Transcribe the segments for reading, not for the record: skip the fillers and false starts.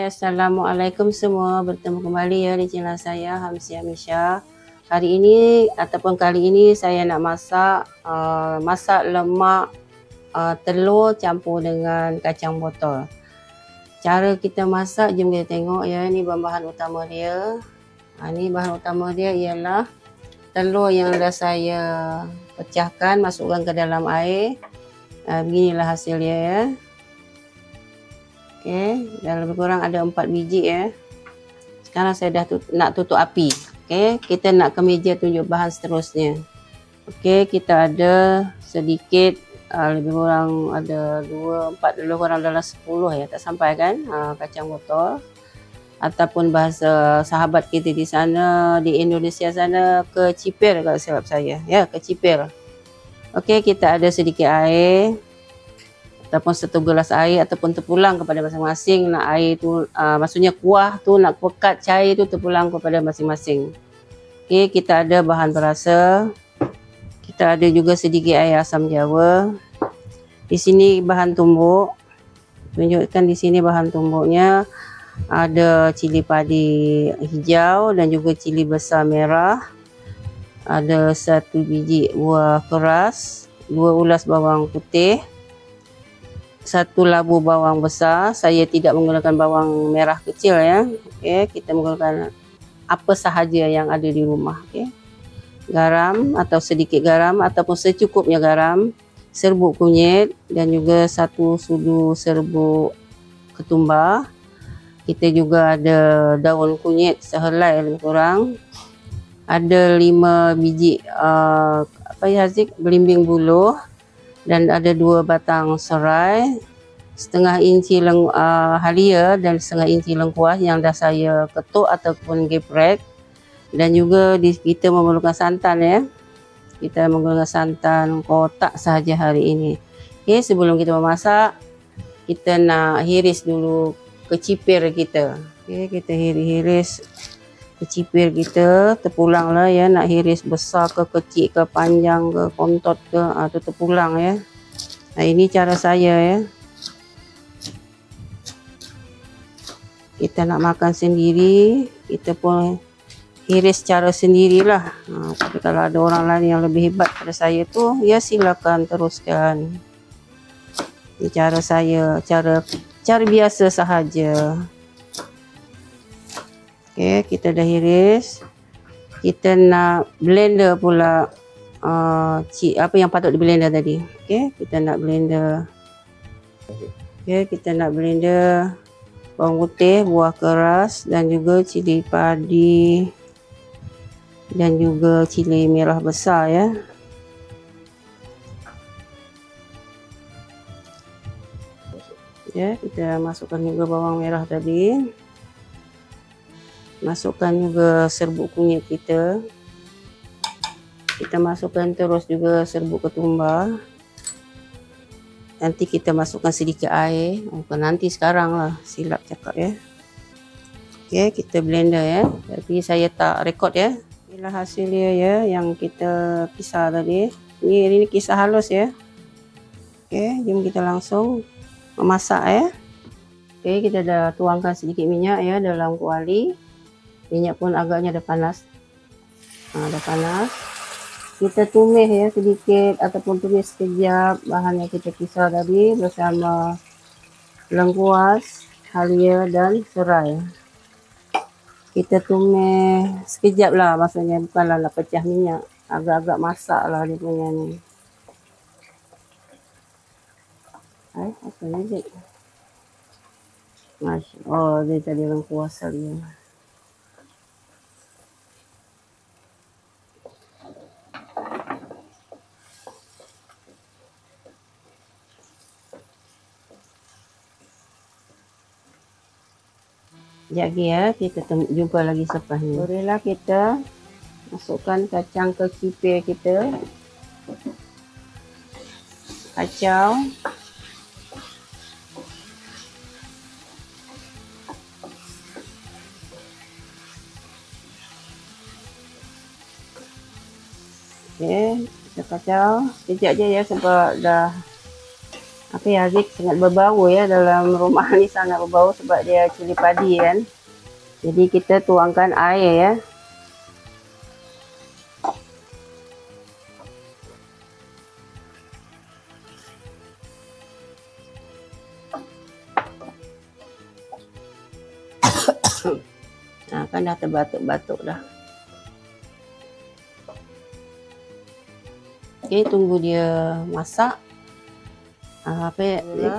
Assalamualaikum semua. Bertemu kembali ya di channel saya Hamsia Misha. Hari ini kali ini saya nak masak lemak telur campur dengan kacang botol. Cara kita masak, jom kita tengok ya. Ini bahan utama dia. Ini bahan utama dia ialah telur yang dah saya pecahkan, masukkan ke dalam air. Beginilah hasil dia ya. Okey, dan lebih kurang ada 4 biji ya. Sekarang saya dah nak tutup api. Okey, kita nak ke meja tunjuk bahan seterusnya. Okey, kita ada sedikit lebih kurang ada 2, 4, lebih kurang dalam 10 ya, tak sampai kan, kacang botol. Ataupun bahasa sahabat kita di sana, di Indonesia sana, kecipir kalau silap saya. Ya, kecipir. Okey, kita ada sedikit air. Ataupun 1 gelas air ataupun terpulang kepada masing-masing. Nak air tu maksudnya kuah tu nak pekat cair tu terpulang kepada masing-masing. Okey, kita ada bahan perasa. Kita ada juga sedikit air asam jawa. Di sini bahan tumbuk. Tunjukkan di sini bahan tumbuknya. Ada cili padi hijau dan juga cili besar merah. Ada 1 biji buah keras, 2 ulas bawang putih, 1 labu bawang besar. Saya tidak menggunakan bawang merah kecil ya. Okey, kita menggunakan apa sahaja yang ada di rumah. Okey. Garam atau sedikit garam ataupun secukupnya garam, serbuk kunyit dan juga 1 sudu serbuk ketumbar. Kita juga ada daun kunyit sehelai lebih kurang. Ada 5 biji belimbing buluh. Dan ada 2 batang serai, setengah inci halia dan setengah inci lengkuas yang dah saya ketuk ataupun geprek. Dan juga kita memerlukan santan ya. Kita menggunakan santan kotak sahaja hari ini. Okey, sebelum kita memasak, kita nak hiris dulu kecipir kita. Okey, kita hiris kecipir kita, terpulang lah ya, nak hiris besar ke kecil ke panjang ke kontot ke, tu terpulang ya. Nah, ini cara saya ya. Kita nak makan sendiri, kita pun hiris cara sendirilah. Tapi kalau ada orang lain yang lebih hebat pada saya tu, ya silakan teruskan. Ini cara saya, cara biasa sahaja. Okey, kita dah hiris. Kita nak blender pula apa yang patut di blender tadi. Okey, kita nak blender. Okey, kita nak blender bawang putih, buah keras dan juga cili padi dan juga cili merah besar ya. Ya, kita masukkan juga bawang merah tadi. Masukkan juga serbuk kunyit kita. Kita masukkan terus juga serbuk ketumbar. Nanti kita masukkan sedikit air. Bukan nanti, sekarang lah. Silap cakap ya. Okey, kita blender ya. Tapi saya tak rekod ya. Inilah hasil dia ya, yang kita kisar tadi. Ini kisar halus ya. Okey, jom kita langsung memasak ya. Okey, kita dah tuangkan sedikit minyak ya dalam kuali. Minyak pun agaknya dah panas. Dah panas. Kita tumis ya sedikit ataupun tumis sekejap bahan yang kita kisar tadi bersama lengkuas, halia dan serai. Kita tumis sekejap lah, maksudnya bukanlah nak pecah minyak. Agak-agak masak lah dia punya ni. Apa ni dik? Oh, dia tadi lengkuas halia. Sekejap lagi ya, kita jumpa lagi selepas ni. Bolehlah kita masukkan kacang kecipir kita. Kacau. Okey, kita kacau. Sekejap je ya sebab dah Tapi Haziq sangat berbau ya, dalam rumah ni sangat berbau sebab dia cili padi kan. Jadi kita tuangkan air ya. Nah, kan dah terbatuk-batuk dah. Okey, tunggu dia masak.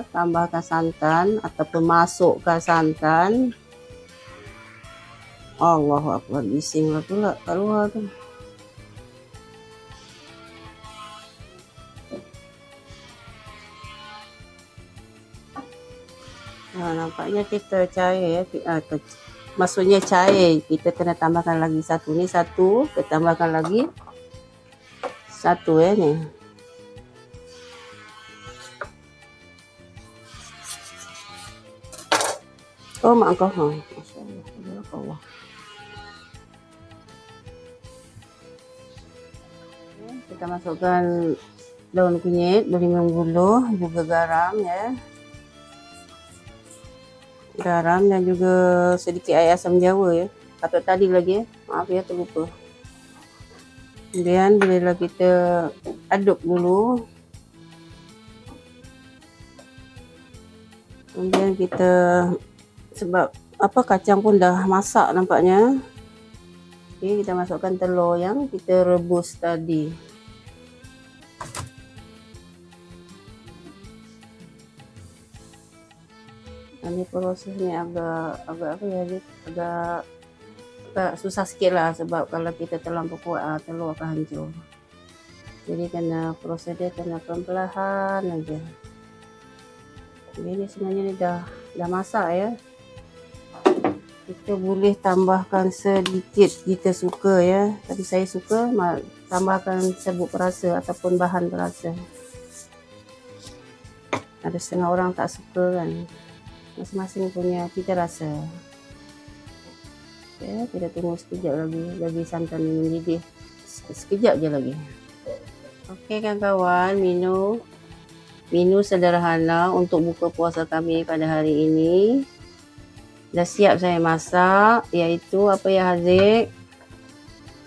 Tambahkan santan ataupun masukkan santan. Allahu Akbar, bising lah pula kat luar tu. Nah, nampaknya kita cair ya. Maksudnya cair, kita kena tambahkan lagi satu. Ni satu, kita tambahkan lagi satu ya ni. Oh mak kau, masya-Allah, Allah. Kita masukkan daun kunyit, berimbang buluh, juga garam ya. Garam dan juga sedikit air asam jawa ya. Patut tadi lagi ya. Maaf ya, terlupa. Kemudian bila kita aduk dulu. Kemudian kita, sebab apa, kacang pun dah masak nampaknya. Okey, kita masukkan telur yang kita rebus tadi. Ini prosesnya agak apa ya, agak susah sikit lah, sebab kalau kita terlampau kuat telur akan hancur. Jadi kena proses dia kena perlahan aja. Ini sebenarnya ni dah masak ya. Kita boleh tambahkan sedikit jika suka ya. Tapi saya suka tambahkan serbuk perasa ataupun bahan perasa. Ada setengah orang tak suka kan. Masing-masing punya cita rasa. Okay, kita tunggu sekejap lagi bagi santan ini mendidih. Sekejap je lagi. Okey kawan-kawan, menu sederhana untuk buka puasa kami pada hari ini. Dah siap saya masak, iaitu apa ya Haziq?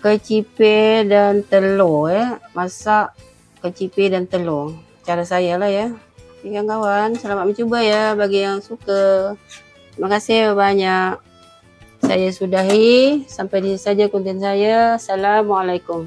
Kecipir dan telur ya. Masak kecipir dan telur. Cara saya lah ya. Okey kawan-kawan, selamat mencuba ya bagi yang suka. Terima kasih banyak. Saya sudahi, sampai di sini saja konten saya. Assalamualaikum.